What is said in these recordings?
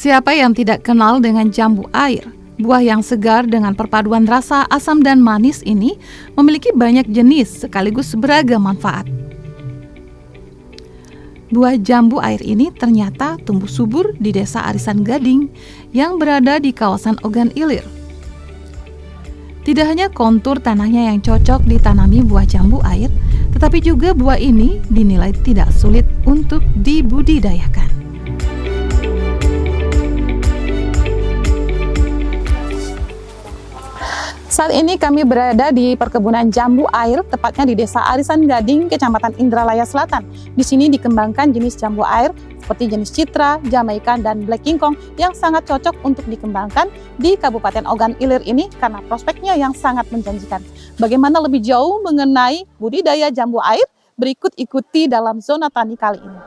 Siapa yang tidak kenal dengan jambu air? Buah yang segar dengan perpaduan rasa asam dan manis ini memiliki banyak jenis sekaligus beragam manfaat. Buah jambu air ini ternyata tumbuh subur di Desa Arisan Gading yang berada di kawasan Ogan Ilir. Tidak hanya kontur tanahnya yang cocok ditanami buah jambu air, tetapi juga buah ini dinilai tidak sulit untuk dibudidayakan. Saat ini kami berada di perkebunan jambu air, tepatnya di Desa Arisan Gading, Kecamatan Indralaya Selatan. Di sini dikembangkan jenis jambu air seperti jenis Citra, Jamaika, dan Black King Kong yang sangat cocok untuk dikembangkan di Kabupaten Ogan Ilir ini karena prospeknya yang sangat menjanjikan. Bagaimana lebih jauh mengenai budidaya jambu air? Berikut ikuti dalam zona tani kali ini.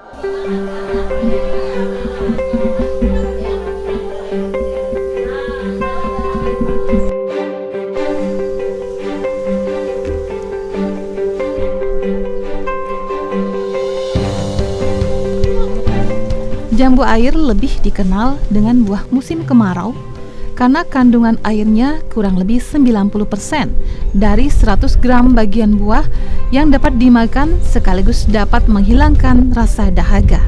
Jambu air lebih dikenal dengan buah musim kemarau karena kandungan airnya kurang lebih 90% dari 100 gram bagian buah yang dapat dimakan sekaligus dapat menghilangkan rasa dahaga.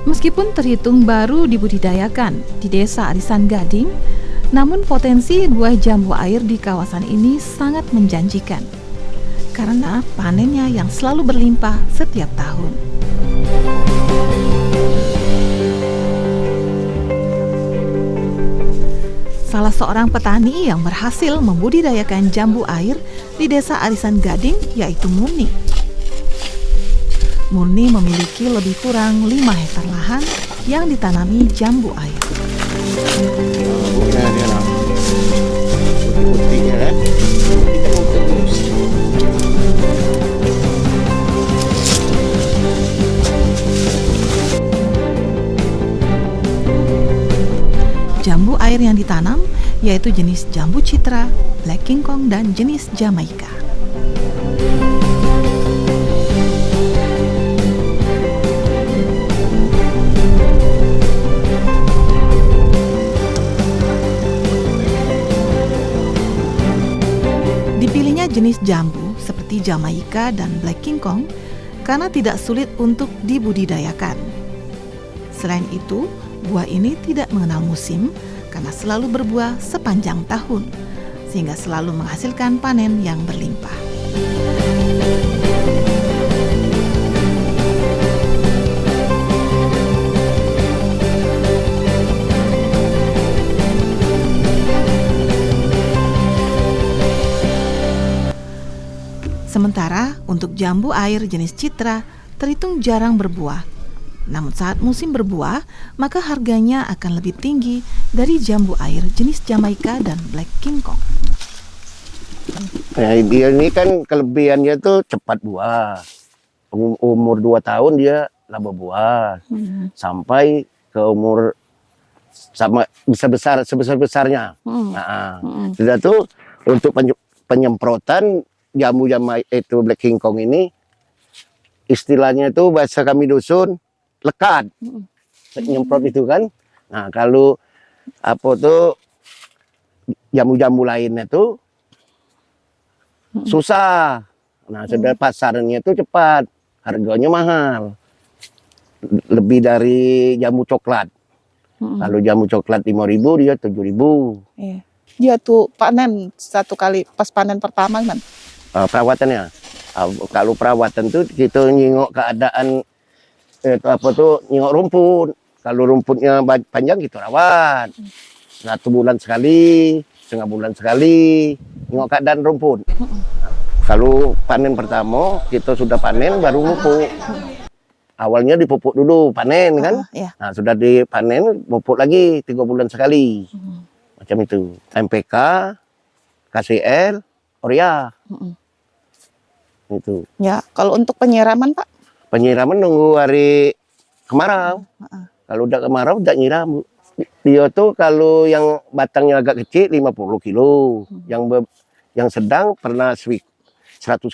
Meskipun terhitung baru dibudidayakan di Desa Arisan Gading, namun potensi buah jambu air di kawasan ini sangat menjanjikan karena panennya yang selalu berlimpah setiap tahun. Salah seorang petani yang berhasil membudidayakan jambu air di Desa Arisan Gading yaitu Murni. Murni memiliki lebih kurang 5 hektar lahan yang ditanami jambu air. Jambu air yang ditanam yaitu jenis jambu Citra, Black King Kong, dan jenis Jamaika. Dipilihnya jenis jambu seperti Jamaika dan Black King Kong karena tidak sulit untuk dibudidayakan. Selain itu, buah ini tidak mengenal musim karena selalu berbuah sepanjang tahun, sehingga selalu menghasilkan panen yang berlimpah. Sementara untuk jambu air jenis Citra terhitung jarang berbuah. Namun saat musim berbuah, maka harganya akan lebih tinggi dari jambu air jenis Jamaika dan Black King Kong. Nah, dia ini kan kelebihannya tuh cepat buah. Umur 2 tahun dia lah berbuah. Sampai ke umur sama bisa sebesar-besarnya. Sudah tuh untuk penyemprotan jambu itu Black King Kong ini, istilahnya itu bahasa kami dusun lekat, nyemprot itu kan. Nah kalau apa tuh jambu-jambu lainnya tuh susah. Nah sudah pasarnya itu cepat, harganya mahal, lebih dari jambu coklat. Kalau jambu coklat 5.000 dia 7.000. Iya. Dia tuh panen satu kali pas panen pertama kan? Perawatannya, kalau perawatan tuh kita nyingok keadaan apa tuh nyingok rumput. Kalau rumputnya panjang kita rawat 1 bulan sekali, setengah bulan sekali nyingok keadaan rumput. Kalau panen pertama kita sudah panen baru pupuk. Awalnya dipupuk dulu panen kan. Nah sudah dipanen pupuk lagi 3 bulan sekali. Macam itu. MPK, KCL, Urea. Itu. Ya, kalau untuk penyiraman Pak? Penyiraman nunggu hari kemarau. Kalau udah kemarau udah nyiram. Dia tuh kalau yang batangnya agak kecil 50 kilo, Yang sedang pernah 100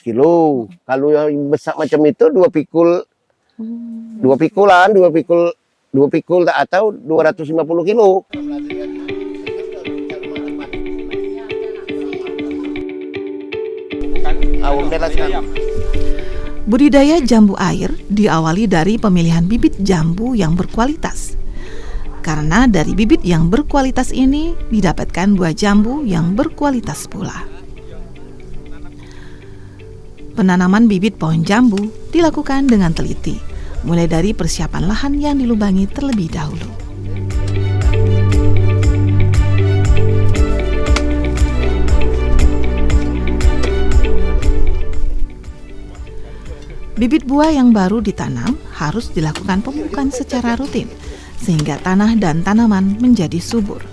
kilo. Kalau yang besar macam itu 2 pikul, 2 pikul tak atau 250 kilo. Budidaya jambu air diawali dari pemilihan bibit jambu yang berkualitas. Karena dari bibit yang berkualitas ini didapatkan buah jambu yang berkualitas pula. Penanaman bibit pohon jambu dilakukan dengan teliti, mulai dari persiapan lahan yang dilubangi terlebih dahulu. Bibit buah yang baru ditanam harus dilakukan pemupukan secara rutin, sehingga tanah dan tanaman menjadi subur.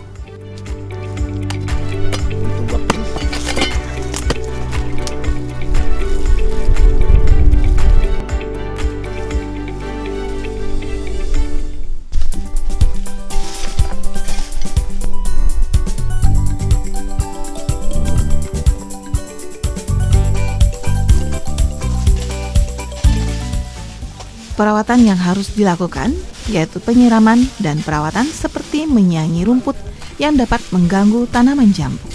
Perawatan yang harus dilakukan yaitu penyiraman dan perawatan seperti menyiangi rumput yang dapat mengganggu tanaman jambu.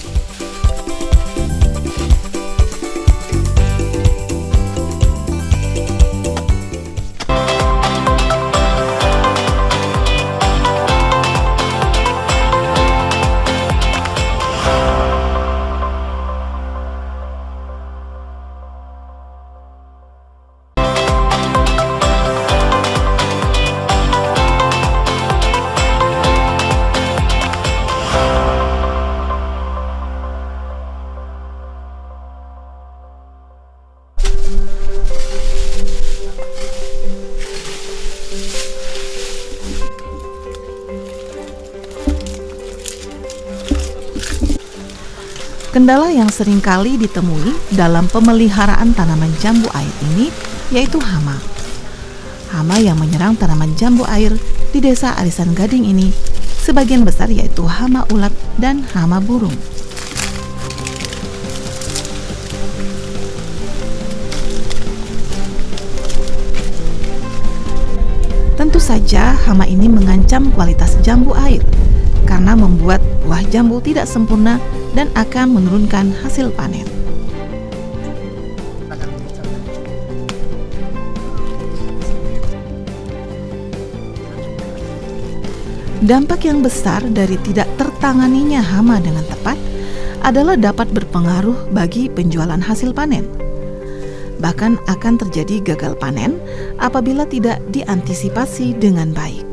Kendala yang seringkali ditemui dalam pemeliharaan tanaman jambu air ini yaitu hama. Hama yang menyerang tanaman jambu air di Desa Arisan Gading ini sebagian besar yaitu hama ulat dan hama burung. Tentu saja hama ini mengancam kualitas jambu air karena membuat buah jambu tidak sempurna dan akan menurunkan hasil panen. Dampak yang besar dari tidak tertanganinya hama dengan tepat adalah dapat berpengaruh bagi penjualan hasil panen. Bahkan akan terjadi gagal panen apabila tidak diantisipasi dengan baik.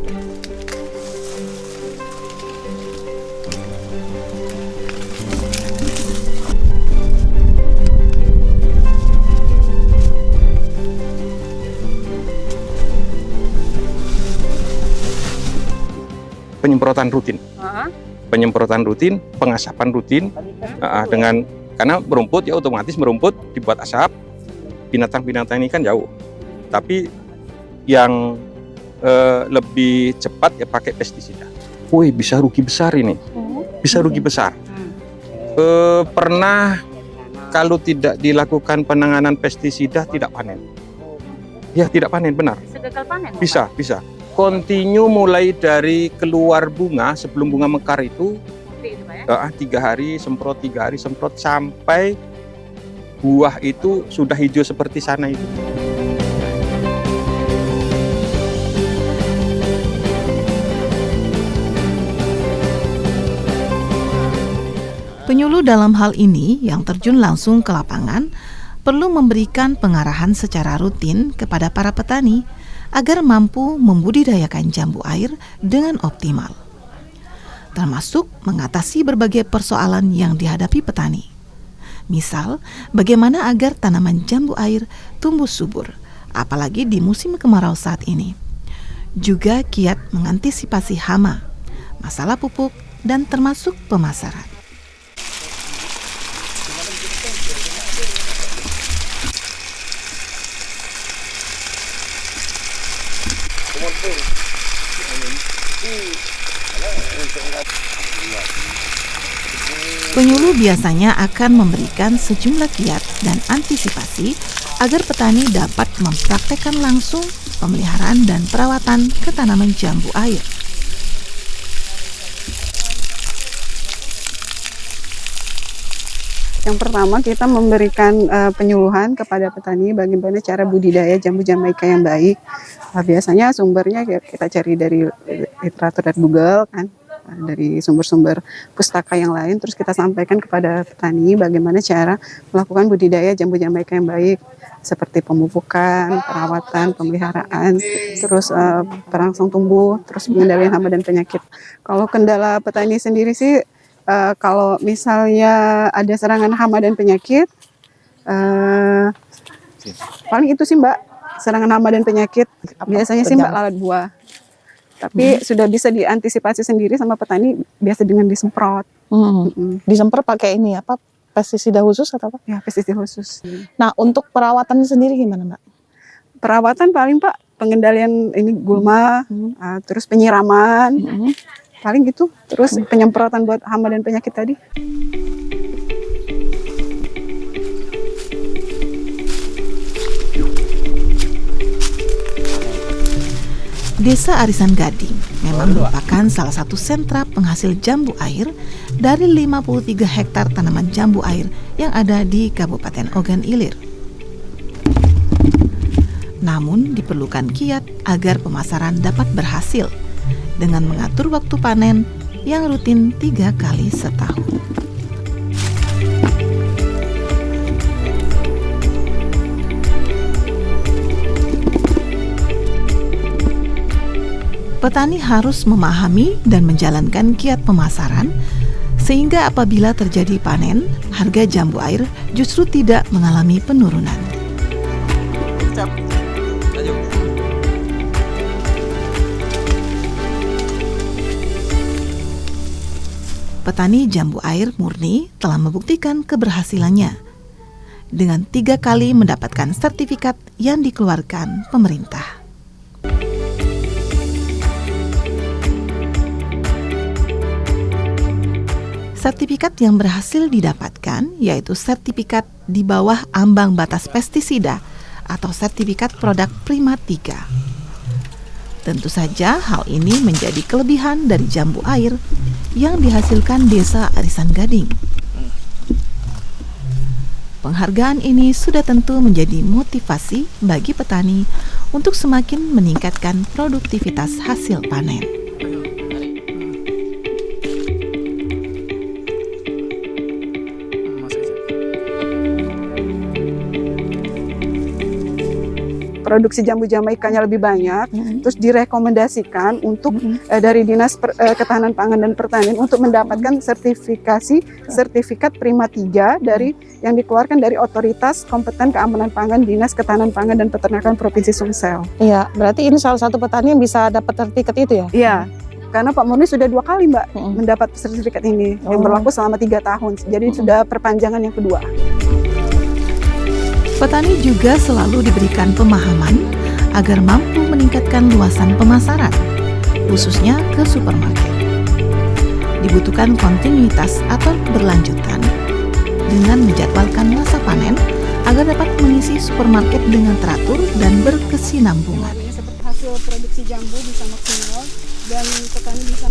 Penyemprotan rutin, pengasapan rutin, karena merumput ya otomatis merumput dibuat asap. Binatang-binatang ini kan jauh, tapi yang lebih cepat ya pakai pestisida. Wih, bisa rugi besar ini, bisa rugi besar. Pernah kalau tidak dilakukan penanganan pestisida tidak panen. Ya tidak panen benar. Bisa gagal panen? Bisa. Kontinu mulai dari keluar bunga sebelum bunga mekar itu, 3 hari semprot, 3 hari semprot sampai buah itu sudah hijau seperti sana itu. Penyuluh dalam hal ini yang terjun langsung ke lapangan perlu memberikan pengarahan secara rutin kepada para petani agar mampu membudidayakan jambu air dengan optimal, termasuk mengatasi berbagai persoalan yang dihadapi petani. Misal, bagaimana agar tanaman jambu air tumbuh subur, apalagi di musim kemarau saat ini. Juga giat mengantisipasi hama, masalah pupuk, dan termasuk pemasaran. Penyuluh biasanya akan memberikan sejumlah kiat dan antisipasi agar petani dapat mempraktekkan langsung pemeliharaan dan perawatan ke tanaman jambu air. Yang pertama kita memberikan penyuluhan kepada petani bagaimana cara budidaya jambu Jamaika yang baik. Biasanya sumbernya kita cari dari literatur dari Google kan, dari sumber-sumber pustaka yang lain. Terus kita sampaikan kepada petani bagaimana cara melakukan budidaya jambu Jamaika yang baik, seperti pemupukan, perawatan, pemeliharaan, terus perangsang tumbuh, terus pengendalian hama dan penyakit. Kalau kendala petani sendiri sih, kalau misalnya ada serangan hama dan penyakit, paling itu sih Mbak, serangan hama dan penyakit. Biasanya sih Mbak lalat buah. Tapi sudah bisa diantisipasi sendiri sama petani, biasa dengan disemprot. Disemprot pakai ini apa? Pestisida khusus atau apa? Ya, pestisida khusus. Nah, untuk perawatannya sendiri gimana, Mbak? Perawatan paling Pak, pengendalian ini gulma, terus penyiraman. Paling gitu, terus penyemprotan buat hama dan penyakit tadi. Desa Arisan Gading memang merupakan salah satu sentra penghasil jambu air dari 53 hektar tanaman jambu air yang ada di Kabupaten Ogan Ilir. Namun diperlukan kiat agar pemasaran dapat berhasil dengan mengatur waktu panen yang rutin 3 kali setahun. Petani harus memahami dan menjalankan kiat pemasaran sehingga apabila terjadi panen, harga jambu air justru tidak mengalami penurunan. Petani jambu air murni telah membuktikan keberhasilannya dengan 3 kali mendapatkan sertifikat yang dikeluarkan pemerintah. Sertifikat yang berhasil didapatkan yaitu sertifikat di bawah ambang batas pestisida atau sertifikat produk Prima 3. Tentu saja hal ini menjadi kelebihan dari jambu air yang dihasilkan Desa Arisan Gading. Penghargaan ini sudah tentu menjadi motivasi bagi petani untuk semakin meningkatkan produktivitas hasil panen. Produksi jambu Jamaikanya lebih banyak, terus direkomendasikan untuk dari Dinas Ketahanan Pangan dan Pertanian untuk mendapatkan sertifikat Prima 3 dari yang dikeluarkan dari Otoritas Kompeten Keamanan Pangan Dinas Ketahanan Pangan dan Peternakan Provinsi Sumsel. Iya, berarti ini salah satu petani yang bisa dapat sertifikat itu ya? Iya, karena Pak Murni sudah 2 kali Mbak mendapat sertifikat ini yang berlaku selama 3 tahun, jadi sudah perpanjangan yang kedua. Petani juga selalu diberikan pemahaman agar mampu meningkatkan luasan pemasaran, khususnya ke supermarket. Dibutuhkan kontinuitas atau keberlanjutan dengan menjadwalkan masa panen agar dapat mengisi supermarket dengan teratur dan berkesinambungan. Seperti hasil produksi jambu bisa maksimal dan petani bisa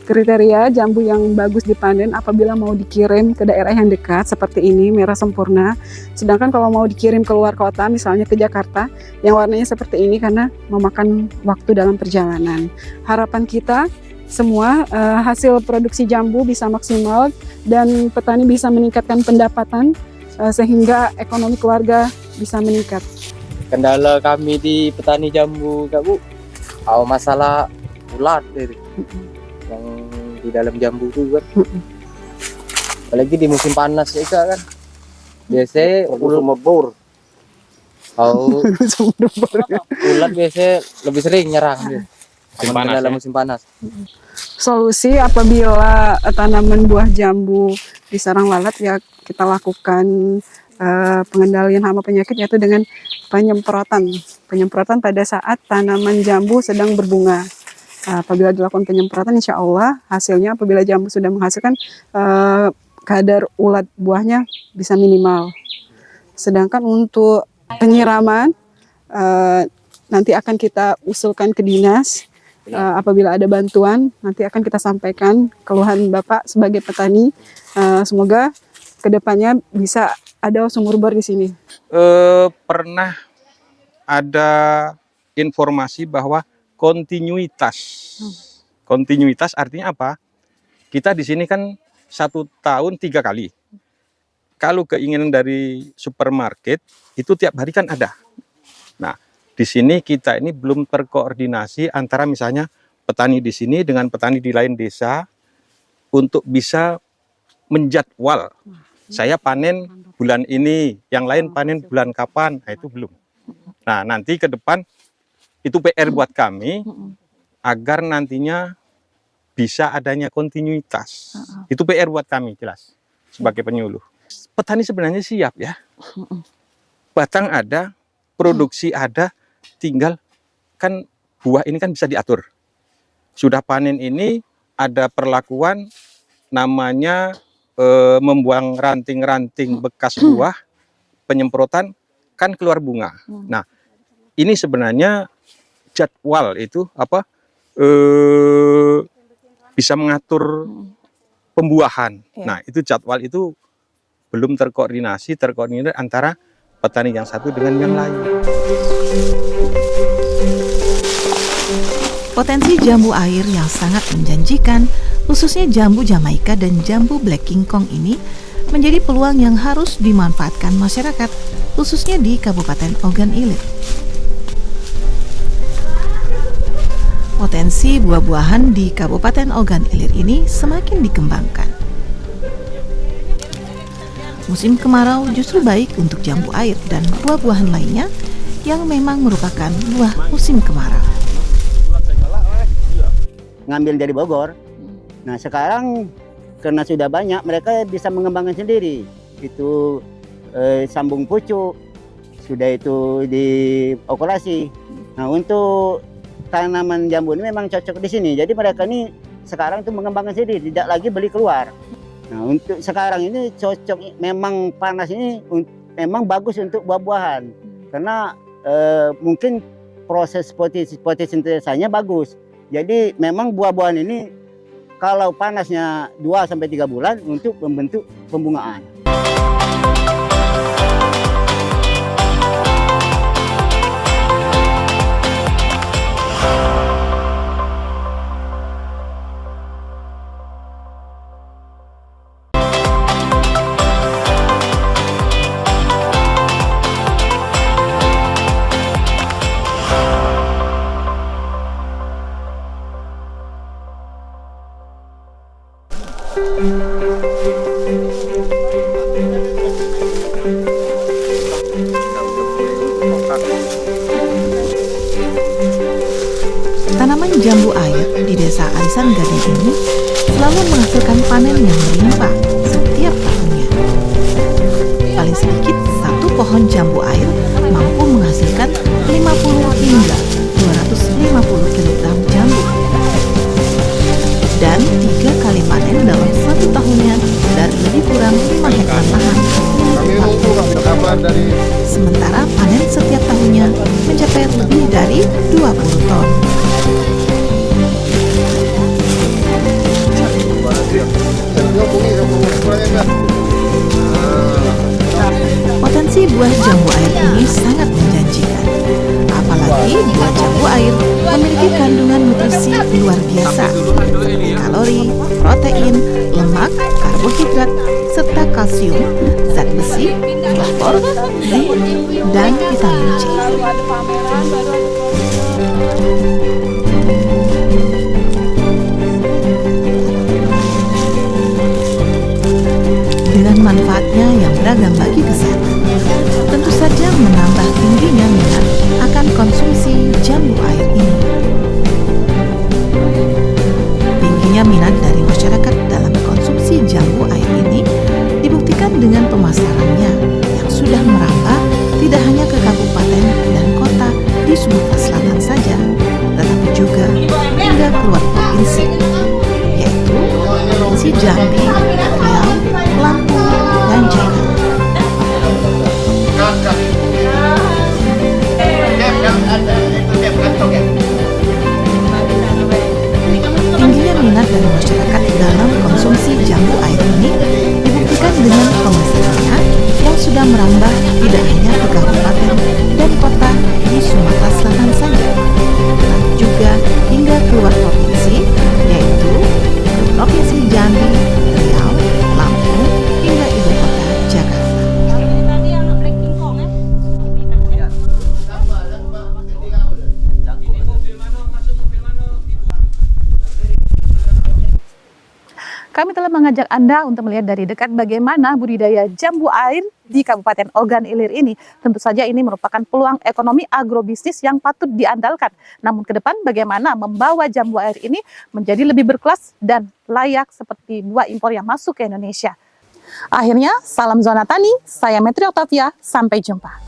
kriteria jambu yang bagus dipanen apabila mau dikirim ke daerah yang dekat seperti ini, merah sempurna. Sedangkan kalau mau dikirim ke luar kota, misalnya ke Jakarta, yang warnanya seperti ini karena memakan waktu dalam perjalanan. Harapan kita semua hasil produksi jambu bisa maksimal dan petani bisa meningkatkan pendapatan sehingga ekonomi keluarga bisa meningkat. Kendala kami di petani jambu, Kak Bu, masalah ulat yang di dalam jambu itu kan, apalagi di musim panas ya Kak kan, biasanya Mebur. Ulat biasanya lebih sering nyerang dalam musim panas. Solusi apabila tanaman buah jambu diserang lalat ya kita lakukan pengendalian hama penyakit, yaitu dengan penyemprotan pada saat tanaman jambu sedang berbunga. Apabila dilakukan penyemprotan, insya Allah hasilnya apabila jambu sudah menghasilkan kadar ulat buahnya bisa minimal. Sedangkan untuk penyiraman nanti akan kita usulkan ke dinas. Apabila ada bantuan, nanti akan kita sampaikan keluhan Bapak sebagai petani. Semoga kedepannya bisa ada sumur bor di sini. Pernah ada informasi bahwa kontinuitas artinya apa? Kita di sini kan 1 tahun 3 kali. Kalau keinginan dari supermarket itu tiap hari kan ada. Nah, di sini kita ini belum terkoordinasi antara misalnya petani di sini dengan petani di lain desa untuk bisa menjadwal. Saya panen bulan ini, yang lain panen bulan kapan, nah itu belum. Nah, nanti ke depan itu PR buat kami agar nantinya bisa adanya kontinuitas. Itu PR buat kami jelas sebagai penyuluh. Petani sebenarnya siap ya. Batang ada, produksi ada, tinggal kan buah ini kan bisa diatur. Sudah panen ini ada perlakuan namanya membuang ranting-ranting bekas buah, penyemprotan kan keluar bunga. Nah, ini sebenarnya jadwal itu apa bisa mengatur pembuahan. Nah, itu jadwal itu belum terkoordinasi antara petani yang satu dengan yang lain. Potensi jambu air yang sangat menjanjikan, khususnya jambu Jamaika dan jambu Black King Kong ini, menjadi peluang yang harus dimanfaatkan masyarakat, khususnya di Kabupaten Ogan Ilir. Potensi buah-buahan di Kabupaten Ogan Ilir ini semakin dikembangkan. Musim kemarau justru baik untuk jambu air dan buah-buahan lainnya yang memang merupakan buah musim kemarau. Ngambil dari Bogor. Nah, sekarang karena sudah banyak, mereka bisa mengembangkan sendiri. Itu sambung pucuk, sudah itu dioperasi. Nah, untuk tanaman jambu ini memang cocok di sini. Jadi mereka ini sekarang itu mengembangkan sendiri, tidak lagi beli keluar. Nah, untuk sekarang ini cocok, memang panas ini memang bagus untuk buah-buahan. Karena mungkin proses fotosintesanya bagus. Jadi memang buah-buahan ini kalau panasnya 2-3 bulan untuk membentuk pembungaan. Tanaman jambu air di Desa Arisan Gading ini selalu menghasilkan panen yang berlimpah setiap tahunnya. Paling sedikit satu pohon jambu air mampu menghasilkan 50 hingga 250 kg jambu. Dan 3 kali panen dalam 1 tahunnya dari lebih kurang 5 hektar lahan milik warga. Sementara panen setiap tahunnya mencapai lebih dari 20 ton. Potensi buah jambu air ini sangat menjanjikan. Apalagi buah jambu air memiliki kandungan nutrisi luar biasa seperti kalori, protein, lemak, karbohidrat, serta kalsium, zat besi, fosfor, zinc, dan vitamin C. Dengan manfaatnya yang beragam bagi kesehatan, tentu saja menambah tingginya minat akan konsumsi jambu air ini. Tingginya minat dari masyarakat dalam konsumsi jambu air ini dibuktikan Dibuktikan dengan pemasarannya yang sudah merambah tidak hanya ke kabupaten dan kota di Sumatera Selatan saja, tetapi juga hingga keluar provinsi, yaitu Provinsi Jambi, Riau, Lampung, dan Jakarta. Tingginya minat dari masyarakat dalam konsumsi jambu air ini dibuktikan dengan pemasarannya yang sudah merambah tidak hanya ke kabupaten dan kota di Sumatera Selatan saja, tetapi juga hingga keluar provinsi, yaitu ke Provinsi Jambi, Riau, Lampung, hingga ibu kota Jakarta. Kami telah mengajak Anda untuk melihat dari dekat bagaimana budidaya jambu air di Kabupaten Ogan Ilir ini. Tentu saja ini merupakan peluang ekonomi agrobisnis yang patut diandalkan. Namun ke depan bagaimana membawa jambu air ini menjadi lebih berkelas dan layak seperti buah impor yang masuk ke Indonesia. Akhirnya, salam Zona Tani, saya Metri Octavia, sampai jumpa.